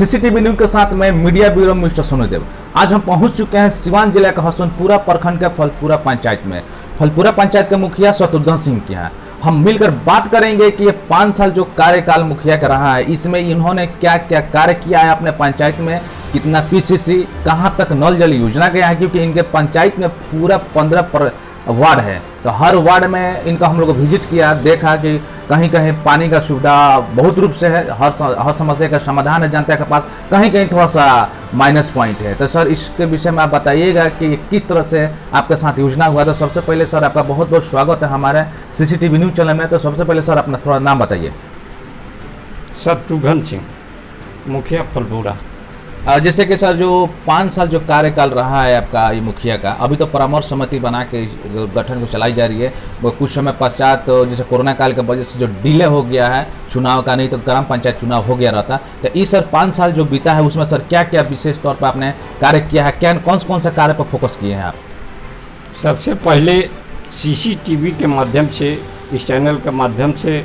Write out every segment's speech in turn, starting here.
CCTV news के साथ में मीडिया ब्यूरो मिस्टर सोनूदेव। आज हम पहुंच चुके हैं सिवान जिले का हसनपुरा प्रखंड के फलपुरा पंचायत में। फलपुरा पंचायत के मुखिया शत्रुघ्न सिंह के यहाँ हम मिलकर बात करेंगे कि ये 5 साल जो कार्यकाल मुखिया का रहा है, इसमें इन्होंने क्या क्या कार्य किया है अपने पंचायत में, कितना पीसीसी, कहाँ तक नल जल योजना गया है, क्योंकि इनके पंचायत में पूरा 15 वार्ड है। तो हर वार्ड में इनका हम लोग विजिट किया, देखा कि कहीं कहीं पानी का सुविधा बहुत रूप से है, हर समस्या का समाधान है जनता के पास, कहीं कहीं थोड़ा सा माइनस पॉइंट है। तो सर इसके विषय में आप बताइएगा कि किस तरह से आपके साथ योजना हुआ। तो सबसे पहले सर आपका बहुत बहुत स्वागत है हमारे सीसीटीवी न्यूज चैनल में। तो सबसे पहले सर अपना थोड़ा नाम बताइए। शत्रुघ्न सिंह, मुखिया फलपुरा। जैसे कि सर जो 5 साल जो कार्यकाल रहा है आपका ये मुखिया का, अभी तो परामर्श समिति बना के गठन को चलाई जा रही है, वो कुछ समय पश्चात तो जैसे कोरोना काल की वजह से जो डिले हो गया है चुनाव का, नहीं तो ग्राम पंचायत चुनाव हो गया रहता। तो इस सर 5 साल जो बीता है उसमें सर क्या क्या विशेष तौर पर आपने कार्य किया है, क्या कौन सा कार्य पर फोकस किए हैं आप? सबसे पहले सीसीटीवी के माध्यम से, इस चैनल के माध्यम से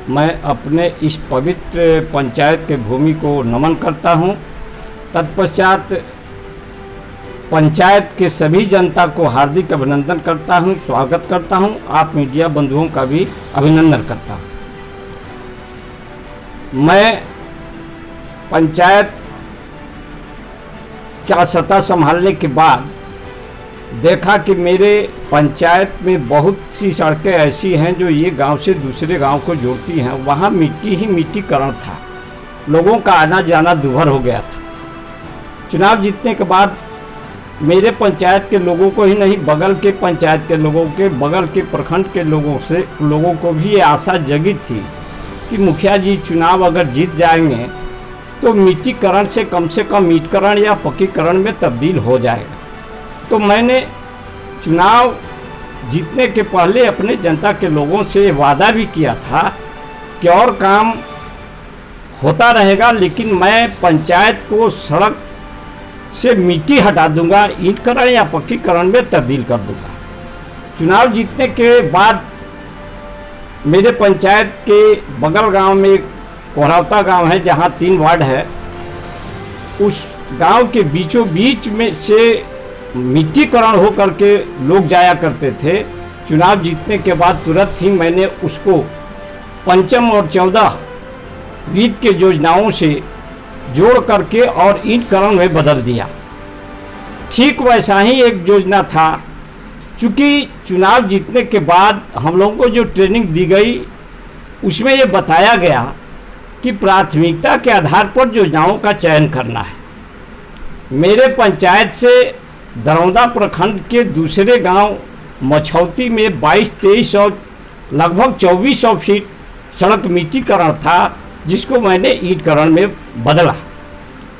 मैं अपने इस पवित्र पंचायत के भूमि को नमन करता हूँ। तत्पश्चात पंचायत के सभी जनता को हार्दिक अभिनंदन करता हूं, स्वागत करता हूं। आप मीडिया बंधुओं का भी अभिनंदन करता हूं। मैं पंचायत का सत्ता संभालने के बाद देखा कि मेरे पंचायत में बहुत सी सड़कें ऐसी हैं जो ये गांव से दूसरे गांव को जोड़ती हैं। वहाँ मिट्टी ही मिट्टीकरण था, लोगों का आना जाना दूभर हो गया था। चुनाव जीतने के बाद मेरे पंचायत के लोगों को ही नहीं, बगल के पंचायत के लोगों के, बगल के प्रखंड के लोगों को भी ये आशा जगी थी कि मुखिया जी चुनाव अगर जीत जाएंगे तो मिट्टीकरण से कम ईंटकरण या पक्कीकरण में तब्दील हो जाएगा। तो मैंने चुनाव जीतने के पहले अपने जनता के लोगों से वादा भी किया था कि और काम होता रहेगा, लेकिन मैं पंचायत को सड़क से मिट्टी हटा दूंगा, ईंटकरण या पक्कीकरण में तब्दील कर दूंगा। चुनाव जीतने के बाद मेरे पंचायत के बगल गांव में एक कोहरावता गांव है जहां 3 वार्ड है। उस गांव के बीचों बीच में से मिट्टीकरण हो करके लोग जाया करते थे। चुनाव जीतने के बाद तुरंत ही मैंने उसको 5 और 14 वित्त के योजनाओं से जोड़ करके और ईंटकरण में बदल दिया। ठीक वैसा ही एक योजना था, चूँकि चुनाव जीतने के बाद हम लोगों को जो ट्रेनिंग दी गई उसमें ये बताया गया कि प्राथमिकता के आधार पर योजनाओं का चयन करना है। मेरे पंचायत से दरौदा प्रखंड के दूसरे गांव मछौती में 22-23 और लगभग 2400 फीट सड़क मिट्टीकरण था, जिसको मैंने ईंटकरण में बदला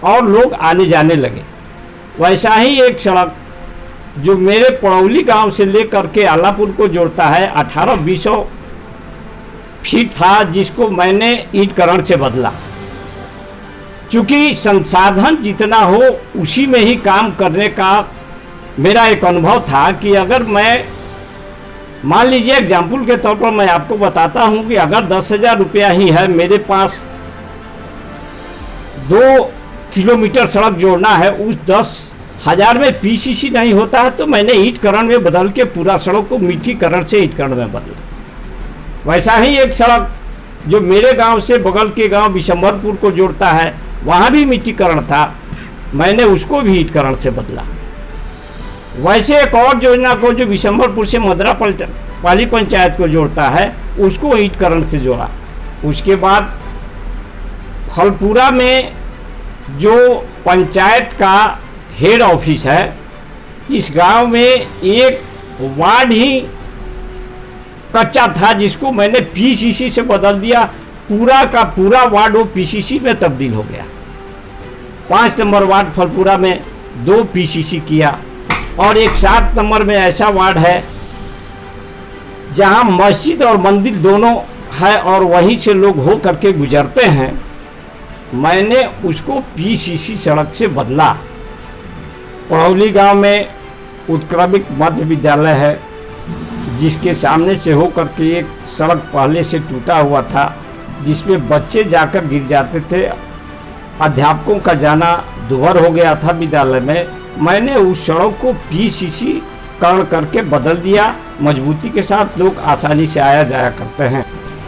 और लोग आने जाने लगे। वैसा ही एक सड़क जो मेरे पड़ौली गांव से लेकर के आलापुर को जोड़ता है 1800-2000 फीट था, जिसको मैंने ईंटकरण से बदला। चूँकि संसाधन जितना हो उसी में ही काम करने का मेरा एक अनुभव था कि अगर मैं मान लीजिए एग्जाम्पल के तौर पर मैं आपको बताता हूं कि अगर 10,000 रुपया ही है मेरे पास, 2 किलोमीटर सड़क जोड़ना है, उस 10,000 में पीसीसी नहीं होता है तो मैंने ईंटकरण में बदल के पूरा सड़क को मिट्टीकरण से ईंटकरण में बदला। वैसा ही एक सड़क जो मेरे गांव से बगल के गांव बिशंबरपुर को जोड़ता है, वहाँ भी मिट्टीकरण था, मैंने उसको भी ईंटकरण से बदला। वैसे एक और योजना को जो बिशंबरपुर से मदरापाली पंचायत को जोड़ता है, उसको ईंटकरण से जोड़ा। उसके बाद फलपुरा में जो पंचायत का हेड ऑफिस है, इस गांव में एक वार्ड ही कच्चा था, जिसको मैंने पीसीसी से बदल दिया। पूरा का पूरा वार्ड वो पीसीसी में तब्दील हो गया। 5 नंबर वार्ड फलपुरा में 2 पीसीसी किया, और एक 7 नंबर में ऐसा वार्ड है जहां मस्जिद और मंदिर दोनों है और वहीं से लोग हो करके गुजरते हैं। मैंने उसको पीसीसी सड़क से बदला। पड़ौली गांव में उत्क्रमित मध्य विद्यालय है, जिसके सामने से हो करके एक सड़क पहले से टूटा हुआ था, जिसमें बच्चे जाकर गिर जाते थे अध्यापकों का जाना दुभर हो गया था विद्यालय में, मैंने उस सड़क को पीसीसी करण करके बदल दिया। मजबूती के साथ लोग आसानी से आया जाया करते हैं।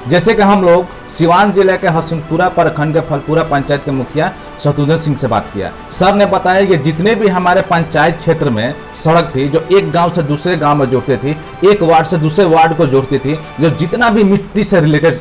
जैसे कि हम लोग सिवान जिले के हसनपुरा प्रखंड के फलपुरा पंचायत के मुखिया शत्रुघ्न सिंह से बात किया। सर ने बताया कि जितने भी हमारे पंचायत क्षेत्र में सड़क थी जो एक गांव से दूसरे गांव में जोड़ती थी, एक वार्ड से दूसरे वार्ड को जोड़ती थी, जो जितना भी मिट्टी से रिलेटेड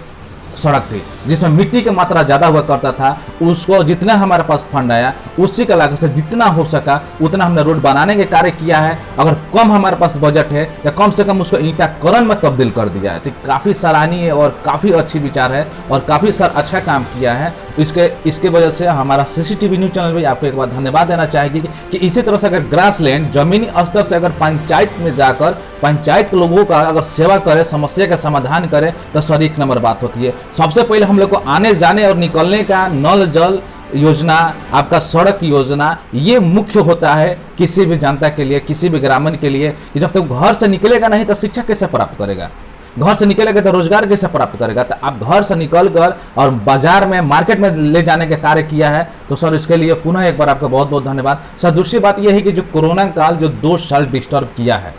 सड़क थी जिसमें मिट्टी की मात्रा ज़्यादा हुआ करता था, उसको जितना हमारे पास फंड आया उसी के लागत से जितना हो सका उतना हमने रोड बनाने के कार्य किया है। अगर कम हमारे पास बजट है तो कम से कम उसको ईंटाकरण में तब्दील कर दिया है। तो काफ़ी सराहनीय और काफ़ी अच्छी विचार है और काफ़ी सर अच्छा काम किया है। इसके वजह से हमारा सीसीटीवी न्यूज़ चैनल भी आपको एक बार धन्यवाद देना चाहेगी कि इसी तरह से अगर ग्रास लैंड जमीनी स्तर से अगर पंचायत में जाकर पंचायत के लोगों का अगर सेवा करे, समस्या का समाधान करे, तो सर एक नंबर बात होती है। सबसे पहले हम लोग को आने जाने और निकलने का नल जल योजना, आपका सड़क योजना, ये मुख्य होता है किसी भी जनता के लिए, किसी भी ग्रामीण के लिए कि जब तक घर से निकलेगा नहीं तो शिक्षा कैसे प्राप्त करेगा, घर से निकलेगा तो रोजगार कैसे प्राप्त करेगा। तो आप घर से निकल कर और बाजार में मार्केट में ले जाने का कार्य किया है, तो सर इसके लिए पुनः एक बार आपका बहुत बहुत धन्यवाद। सर दूसरी बात यह है कि जो कोरोना काल जो 2 साल डिस्टर्ब किया है,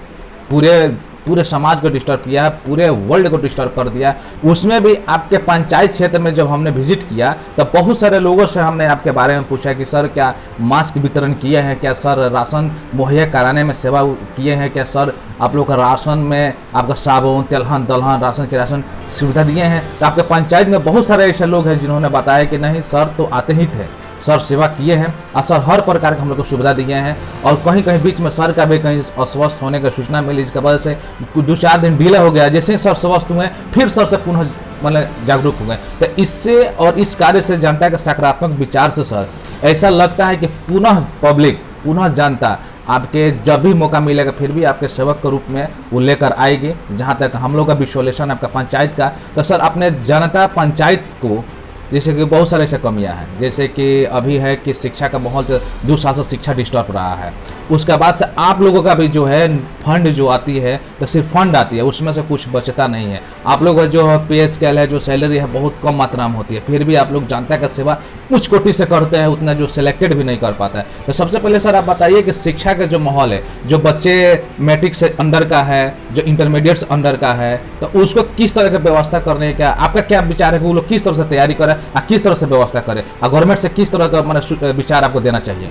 पूरे समाज को डिस्टर्ब किया है, पूरे वर्ल्ड को डिस्टर्ब कर दिया, उसमें भी आपके पंचायत क्षेत्र में जब हमने विजिट किया तो बहुत सारे लोगों से हमने आपके बारे में पूछा कि सर क्या मास्क वितरण किए हैं, क्या सर राशन मुहैया कराने में सेवा किए हैं, क्या सर आप लोग का राशन में आपका साबुन तिलहन दलहन राशन के राशन सुविधा दिए हैं। तो आपके पंचायत में बहुत सारे ऐसे लोग हैं जिन्होंने बताया कि नहीं सर तो आते ही थे, सर सेवा किए हैं और सर हर प्रकार के हम लोग को सुविधा दिए हैं। और कहीं कहीं बीच में सर का भी कहीं अस्वस्थ होने की सूचना मिली, इसके वजह से 2-4 दिन डिले हो गया। जैसे ही सर स्वस्थ हुए फिर सर से पुनः मतलब जागरूक हो गए। तो इससे और इस कार्य से जनता के सकारात्मक विचार से सर ऐसा लगता है कि पुनः पब्लिक, पुनः जनता आपके जब भी मौका मिलेगा फिर भी आपके सेवक के रूप में वो लेकर आएगी। जहाँ तक हम लोग का विश्लेषण आपका पंचायत का, तो सर अपने जनता पंचायत को जैसे कि बहुत सारे ऐसे कमियां हैं, जैसे कि अभी है कि शिक्षा का बहुत 2 साल से शिक्षा डिस्टर्ब रहा है। उसके बाद से आप लोगों का भी जो है फंड जो आती है तो सिर्फ फंड आती है, उसमें से कुछ बचता नहीं है। आप लोग का जो पे स्केल है, जो सैलरी है बहुत कम मात्रा में होती है, फिर भी आप लोग जनता का सेवा कुछ कोटि से करते हैं, उतना जो सिलेक्टेड भी नहीं कर पाता है। तो सबसे पहले सर आप बताइए कि शिक्षा का जो माहौल है, जो बच्चे मैट्रिक से अंडर का है, जो इंटरमीडिएट से अंडर का है, तो उसको किस तरह की व्यवस्था करने का आपका क्या विचार है कि वो लोग किस तरह से तैयारी करें और किस तरह से व्यवस्था करें, और गवर्नमेंट से किस तरह का मतलब विचार आपको देना चाहिए?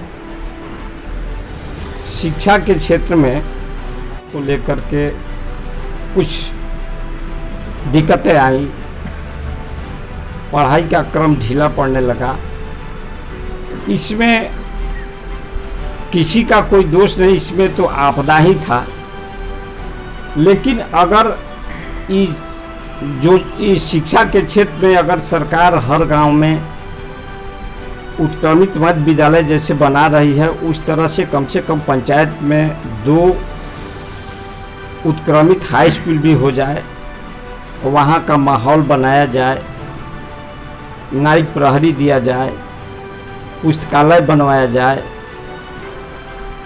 शिक्षा के क्षेत्र में को लेकर के कुछ दिक्कतें आई, पढ़ाई का क्रम ढीला पड़ने लगा। इसमें किसी का कोई दोष नहीं, इसमें तो आपदा ही था। लेकिन अगर इस शिक्षा के क्षेत्र में अगर सरकार हर गांव में उत्क्रमित मध्य विद्यालय जैसे बना रही है, उस तरह से कम पंचायत में 2 उत्क्रमित हाई स्कूल भी हो जाए, वहाँ का माहौल बनाया जाए, न्यायिक प्रहरी दिया जाए, पुस्तकालय बनवाया जाए,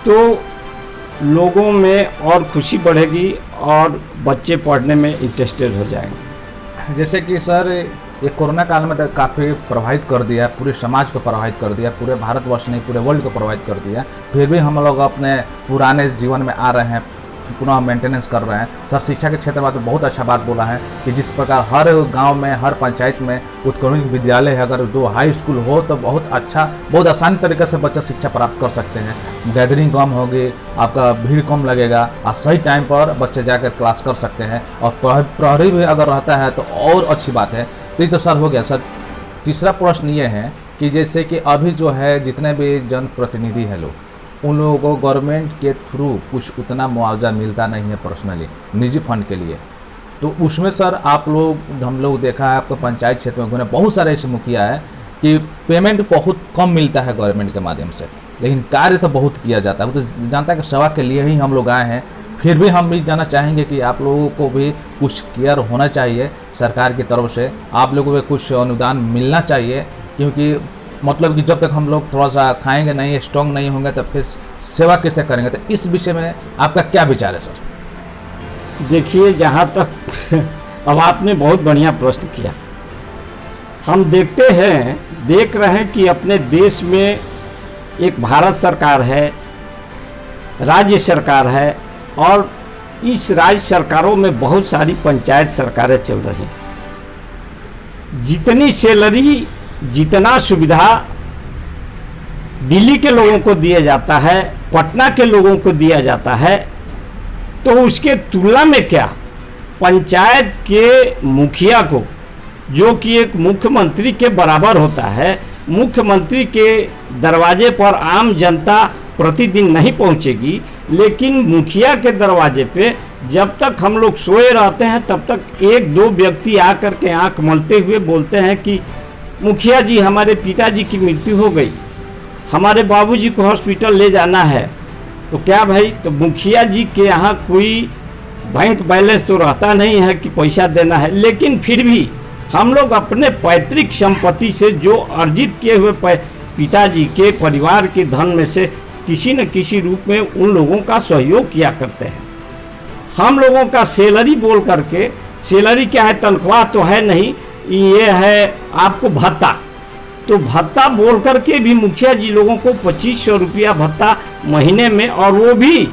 तो लोगों में और खुशी बढ़ेगी और बच्चे पढ़ने में इंटरेस्टेड हो जाएंगे। जैसे कि सर ये कोरोना काल में तो काफ़ी प्रभावित कर दिया, पूरे समाज को प्रभावित कर दिया, पूरे भारतवर्ष नहीं पूरे वर्ल्ड को प्रभावित कर दिया। फिर भी हम लोग अपने पुराने जीवन में आ रहे हैं, पुनः मेंटेनेंस कर रहे हैं। सर शिक्षा के क्षेत्र में तो बहुत अच्छा बात बोला है कि जिस प्रकार हर गांव में हर पंचायत में उत्क्रमित विद्यालय है, अगर 2 हाई स्कूल हो तो बहुत अच्छा, बहुत आसान तरीके से बच्चा शिक्षा प्राप्त कर सकते हैं। गैदरिंग कम होगी, आपका भीड़ कम लगेगा और सही टाइम पर बच्चे जाकर क्लास कर सकते हैं। और प्रहरी भी अगर रहता है तो और अच्छी बात है। तो ये तो सर हो गया। सर तीसरा प्रश्न ये है कि जैसे कि अभी जो है जितने भी जनप्रतिनिधि हैं लोग, उन लोगों को गवर्नमेंट के थ्रू कुछ उतना मुआवजा मिलता नहीं है पर्सनली निजी फंड के लिए। तो उसमें सर आप लोग हम लोग देखा है आपको पंचायत क्षेत्र में बहुत सारे ऐसे मुखिया है कि पेमेंट बहुत कम मिलता है गवर्नमेंट के माध्यम से, लेकिन कार्य तो बहुत किया जाता है। वो तो जनता की सेवा के लिए ही हम लोग आए हैं। फिर भी हम भी जानना चाहेंगे कि आप लोगों को भी कुछ केयर होना चाहिए सरकार की तरफ से, आप लोगों को कुछ अनुदान मिलना चाहिए, क्योंकि मतलब कि जब तक हम लोग थोड़ा सा खाएंगे नहीं, स्ट्रॉन्ग नहीं होंगे, तो फिर सेवा कैसे करेंगे। तो इस विषय में आपका क्या विचार है सर? देखिए, जहाँ तक अब आपने बहुत बढ़िया प्रश्न किया। हम देख रहे हैं कि अपने देश में एक भारत सरकार है, राज्य सरकार है, और इस राज्य सरकारों में बहुत सारी पंचायत सरकारें चल रही हैं। जितनी सैलरी, जितना सुविधा दिल्ली के लोगों को दिया जाता है, पटना के लोगों को दिया जाता है, तो उसके तुलना में क्या पंचायत के मुखिया को, जो कि एक मुख्यमंत्री के बराबर होता है, मुख्यमंत्री के दरवाजे पर आम जनता प्रतिदिन नहीं पहुंचेगी, लेकिन मुखिया के दरवाजे पे जब तक हम लोग सोए रहते हैं तब तक एक दो व्यक्ति आकर के आंख मलते हुए बोलते हैं कि मुखिया जी, हमारे पिताजी की मृत्यु हो गई, हमारे बाबूजी को हॉस्पिटल ले जाना है। तो क्या भाई, तो मुखिया जी के यहाँ कोई बैंक बैलेंस तो रहता नहीं है कि पैसा देना है, लेकिन फिर भी हम लोग अपने पैतृक संपत्ति से जो अर्जित किए हुए पिताजी के परिवार के धन में से किसी न किसी रूप में उन लोगों का सहयोग किया करते हैं। हम लोगों का सैलरी बोल करके, सैलरी क्या है, तनख्वाह तो है नहीं, ये है आपको भत्ता, तो भत्ता बोल करके भी मुखिया जी लोगों को 2500 रुपया भत्ता महीने में, और वो भी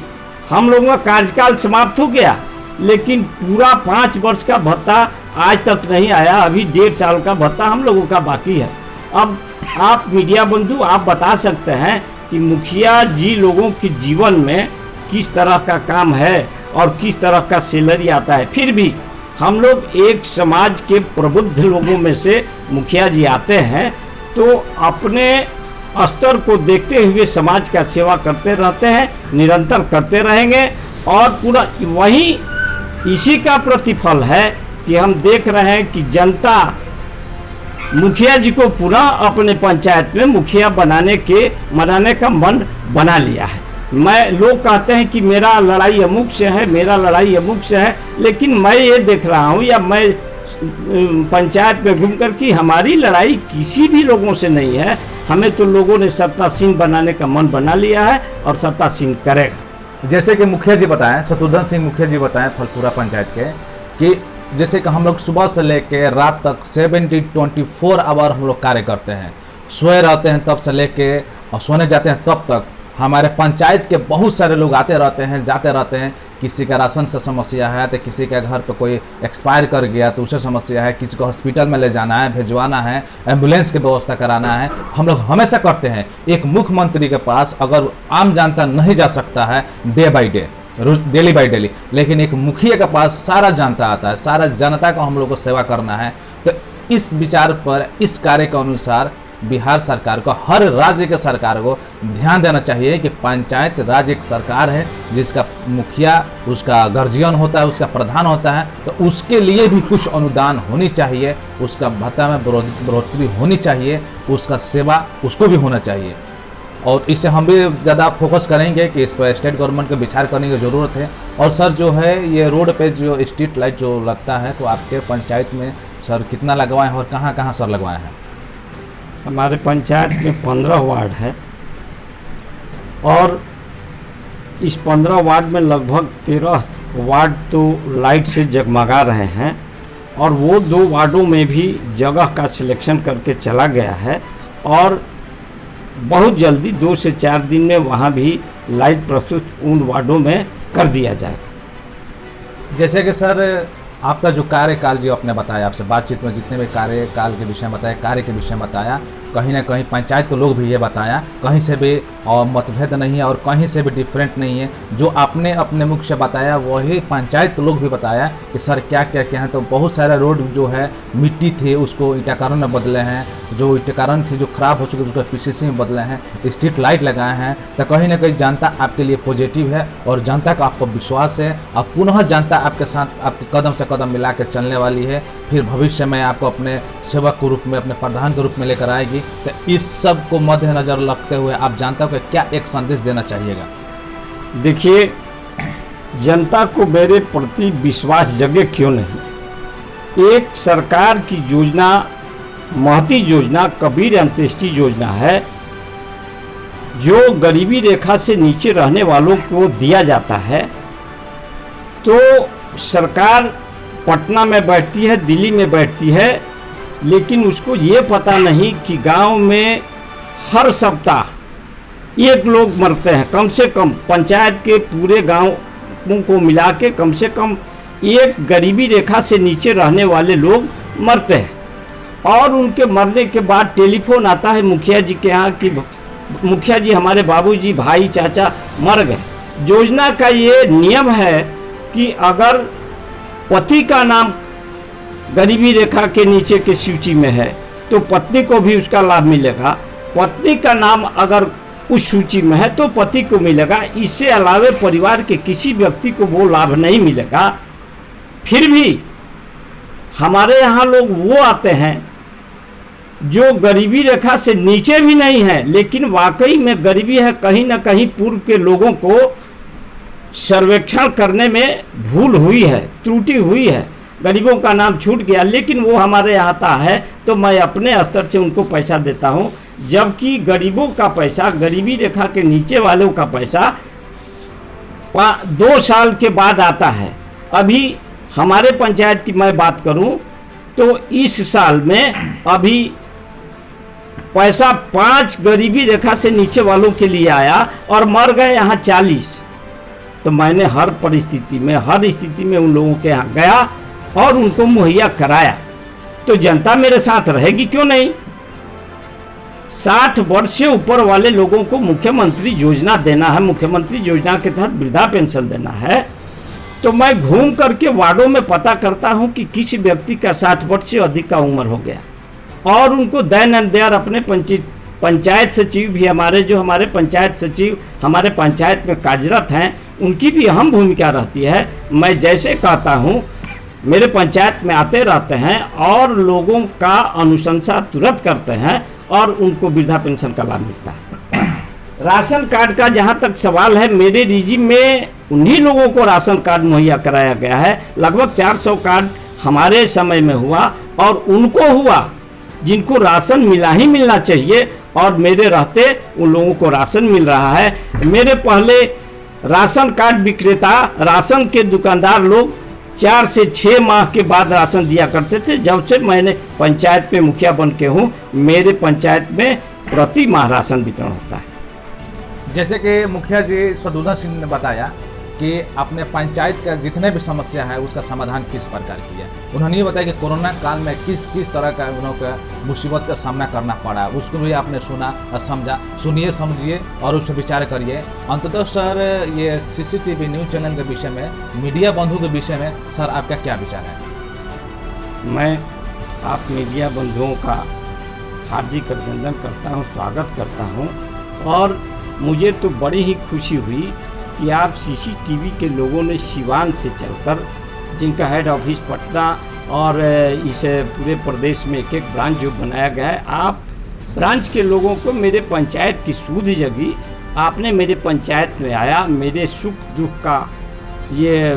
हम लोगों का कार्यकाल समाप्त हो गया, लेकिन पूरा 5 वर्ष का भत्ता आज तक नहीं आया। अभी 1.5 साल का भत्ता हम लोगों का बाकी है। अब आप मीडिया बंधु, आप बता सकते हैं कि मुखिया जी लोगों के जीवन में किस तरह का काम है और किस तरह का सैलरी आता है। फिर भी हम लोग एक समाज के प्रबुद्ध लोगों में से मुखिया जी आते हैं, तो अपने स्तर को देखते हुए समाज का सेवा करते रहते हैं, निरंतर करते रहेंगे, और पूरा वही इसी का प्रतिफल है कि हम देख रहे हैं कि जनता मुखिया जी को पुनः अपने पंचायत में मुखिया बनाने का मन बना लिया है। लोग कहते हैं कि मेरा लड़ाई अमुक से है, मेरा लड़ाई अमुक से है, लेकिन मैं ये देख रहा हूँ, या मैं पंचायत में घूम कर कि हमारी लड़ाई किसी भी लोगों से नहीं है। हमें तो लोगों ने सत्तासीन बनाने का मन बना लिया है और सत्तासीन करेगा। जैसे कि मुखिया जी बताएं, शत्रुघ्न सिंह मुखिया जी बताएं फलपुरा पंचायत के, कि जैसे कि हम लोग सुबह से लेके रात तक 24 आवर हम लोग कार्य करते हैं, सोए रहते हैं तब से लेके और सोने जाते हैं तब तक। हमारे पंचायत के बहुत सारे लोग आते रहते हैं, जाते रहते हैं। किसी का राशन से समस्या है, तो किसी के घर पे कोई एक्सपायर कर गया तो उससे समस्या है, किसी को हॉस्पिटल में ले जाना है, भिजवाना है, एम्बुलेंस की व्यवस्था कराना है। हम लोग हमेशा करते हैं। एक मुख्यमंत्री के पास अगर आम जनता नहीं जा सकता है day by day, daily by daily, लेकिन एक मुखिया के पास सारा जनता आता है, सारा जनता को हम लोग को सेवा करना है। तो इस विचार पर, इस कार्य के अनुसार बिहार सरकार को, हर राज्य के सरकार को ध्यान देना चाहिए कि पंचायत राज एक सरकार है जिसका मुखिया, उसका गार्जियन होता है, उसका प्रधान होता है, तो उसके लिए भी कुछ अनुदान होनी चाहिए, उसका भत्ता में बढ़ोतरी होनी चाहिए, उसका सेवा उसको भी होना चाहिए। और इससे हम भी ज़्यादा फोकस करेंगे कि इस पर स्टेट गवर्नमेंट को विचार करने की ज़रूरत है। और सर जो है, ये रोड पे जो स्ट्रीट लाइट जो लगता है, तो आपके पंचायत में सर कितना लगवाए हैं और कहाँ कहाँ सर लगवाए हैं? हमारे पंचायत में 15 वार्ड है, और इस 15 वार्ड में लगभग 13 वार्ड तो लाइट से जगमगा रहे हैं, और वो 2 वार्डों में भी जगह का सिलेक्शन करके चला गया है, और बहुत जल्दी 2 से 4 दिन में वहाँ भी लाइट प्रस्तुत उन वार्डों में कर दिया जाए। जैसे कि सर आपका जो कार्यकाल जो आपने बताया, आपसे बातचीत में जितने भी कार्यकाल के विषय में बताया, कार्य के विषय में बताया, कहीं ना कहीं पंचायत के लोग भी ये बताया, कहीं से भी और मतभेद नहीं है और कहीं से भी डिफरेंट नहीं है। जो आपने अपने मुख से बताया वही पंचायत के लोग भी बताया कि सर क्या क्या क्या है। तो बहुत सारे रोड जो है मिट्टी थे उसको ईटाकारण में बदले हैं, जो ईटाकारण थी जो खराब हो चुकी उसको पीसीसी में बदले हैं, स्ट्रीट लाइट लगाए हैं। तो कहीं ना कहीं जनता आपके लिए पॉजिटिव है और जनता का आपको विश्वास है। अब पुनः जनता आपके साथ आपके कदम से कदम मिला के चलने वाली है, फिर भविष्य में आपको अपने सेवक के रूप में, अपने प्रधान के रूप में लेकर आएगी। तो इस सब को मद्देनजर रखते हुए आप जनता को क्या एक संदेश देना चाहिएगा? देखिए, जनता को मेरे प्रति विश्वास जगे क्यों नहीं। एक सरकार की योजना, महती योजना, कबीर अंत्येष्टि योजना है, जो गरीबी रेखा से नीचे रहने वालों को दिया जाता है। तो सरकार पटना में बैठती है, दिल्ली में बैठती है, लेकिन उसको ये पता नहीं कि गांव में हर सप्ताह एक लोग मरते हैं। कम से कम पंचायत के पूरे गांवों को मिला के कम से कम एक गरीबी रेखा से नीचे रहने वाले लोग मरते हैं। और उनके मरने के बाद टेलीफोन आता है मुखिया जी के यहाँ कि मुखिया जी हमारे बाबूजी भाई चाचा मर गए। योजना का ये नियम है कि अगर पति का नाम गरीबी रेखा के नीचे के सूची में है तो पत्नी को भी उसका लाभ मिलेगा, पत्नी का नाम अगर उस सूची में है तो पति को मिलेगा। इससे अलावा परिवार के किसी व्यक्ति को वो लाभ नहीं मिलेगा। फिर भी हमारे यहाँ लोग वो आते हैं जो गरीबी रेखा से नीचे भी नहीं है, लेकिन वाकई में गरीबी है। कहीं ना कहीं पूर्व के लोगों को सर्वेक्षण करने में भूल हुई है, त्रुटि हुई है, गरीबों का नाम छूट गया, लेकिन वो हमारे यहाँ आता है तो मैं अपने स्तर से उनको पैसा देता हूँ। जबकि गरीबों का पैसा, गरीबी रेखा के नीचे वालों का पैसा 2 साल के बाद आता है। अभी हमारे पंचायत की मैं बात करूं तो इस साल में अभी पैसा 5 गरीबी रेखा से नीचे वालों के लिए आया और मर गए यहाँ 40। तो मैंने हर परिस्थिति में, हर स्थिति में उन लोगों के यहाँ गया और उनको मुहैया कराया। तो जनता मेरे साथ रहेगी क्यों नहीं। 60 वर्ष से ऊपर वाले लोगों को मुख्यमंत्री योजना देना है, मुख्यमंत्री योजना के तहत वृद्धा पेंशन देना है। तो मैं घूम करके वार्डों में पता करता हूं कि किस व्यक्ति का 60 वर्ष से अधिक का उम्र हो गया और उनको देन एंड देयर अपने पंचायत सचिव भी, हमारे पंचायत सचिव हमारे पंचायत में कार्यरत हैं, उनकी भी अहम भूमिका रहती है। मैं जैसे कहता हूं मेरे पंचायत में आते रहते हैं और लोगों का अनुशंसा तुरंत करते हैं और उनको वृद्धा पेंशन का लाभ मिलता है। राशन कार्ड का जहाँ तक सवाल है, मेरे रिजिम में उन्हीं लोगों को राशन कार्ड मुहैया कराया गया है। लगभग 400 कार्ड हमारे समय में हुआ और उनको हुआ जिनको राशन मिला ही मिलना चाहिए, और मेरे रहते उन लोगों को राशन मिल रहा है। मेरे पहले राशन कार्ड विक्रेता, राशन के दुकानदार लोग 4 से 6 माह के बाद राशन दिया करते थे। जब से मैंने पंचायत में मुखिया बन के हूँ, मेरे पंचायत में प्रति माह राशन वितरण होता है। जैसे कि मुखिया जी सदुल्ला सिंह ने बताया कि अपने पंचायत का जितने भी समस्या है उसका समाधान किस प्रकार किया। उन्होंने ये बताया कि कोरोना काल में किस किस तरह का उन्होंने मुसीबत का सामना करना पड़ा, उसको भी आपने सुना और समझा। सुनिए, समझिए और उस पर विचार करिए। अंततः सर, ये CCTV न्यूज़ चैनल के विषय में, मीडिया बंधु के विषय में सर आपका क्या विचार है? मैं आप मीडिया बंधुओं का हार्दिक अभिनंदन करता हूँ, स्वागत करता हूँ। और मुझे तो बड़ी ही खुशी हुई कि आप CCTV के लोगों ने सिवान से चलकर, जिनका हेड ऑफिस पटना और इस पूरे प्रदेश में एक ब्रांच जो बनाया गया है, आप ब्रांच के लोगों को मेरे पंचायत की सूझ जगी। आपने मेरे पंचायत में आया, मेरे सुख दुख का ये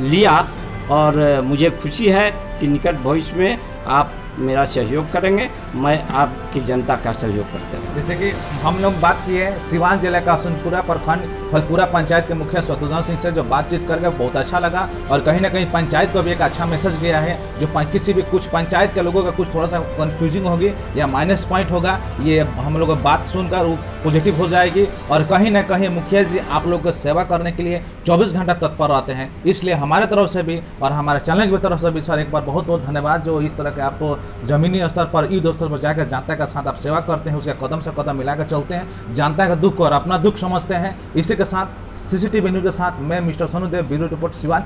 लिया और मुझे खुशी है कि निकट भविष्य में आप मेरा सहयोग करेंगे, मैं आपकी जनता का सहयोग करते हैं। जैसे कि हम लोग बात किए सिवान जिले का हसनपुरा प्रखंड फलपुरा पंचायत के मुखिया शत्रुघ्न सिंह से जो बातचीत करके बहुत अच्छा लगा, और कहीं ना कहीं पंचायत को भी एक अच्छा मैसेज गया है। जो किसी भी कुछ पंचायत के लोगों का कुछ थोड़ा सा कंफ्यूजिंग होगी या माइनस पॉइंट होगा, ये हम लोग बात सुनकर वो पॉजिटिव हो जाएगी। और कहीं ना कहीं मुखिया जी आप लोग को सेवा करने के लिए 24 घंटा तत्पर रहते हैं। इसलिए हमारे तरफ से भी और हमारे चैनल की तरफ से भी सर एक बार बहुत बहुत धन्यवाद, जो इस तरह के आपको जमीनी स्तर पर, युद्ध स्तर पर जाकर जनता के साथ आप सेवा करते हैं, उसके कदम से कदम मिलाकर चलते हैं, जनता का दुख और अपना दुख समझते हैं। इसी के साथ CCTV न्यूज़ के साथ मैं मिस्टर सोनू देव, ब्यूरो रिपोर्ट सिवान।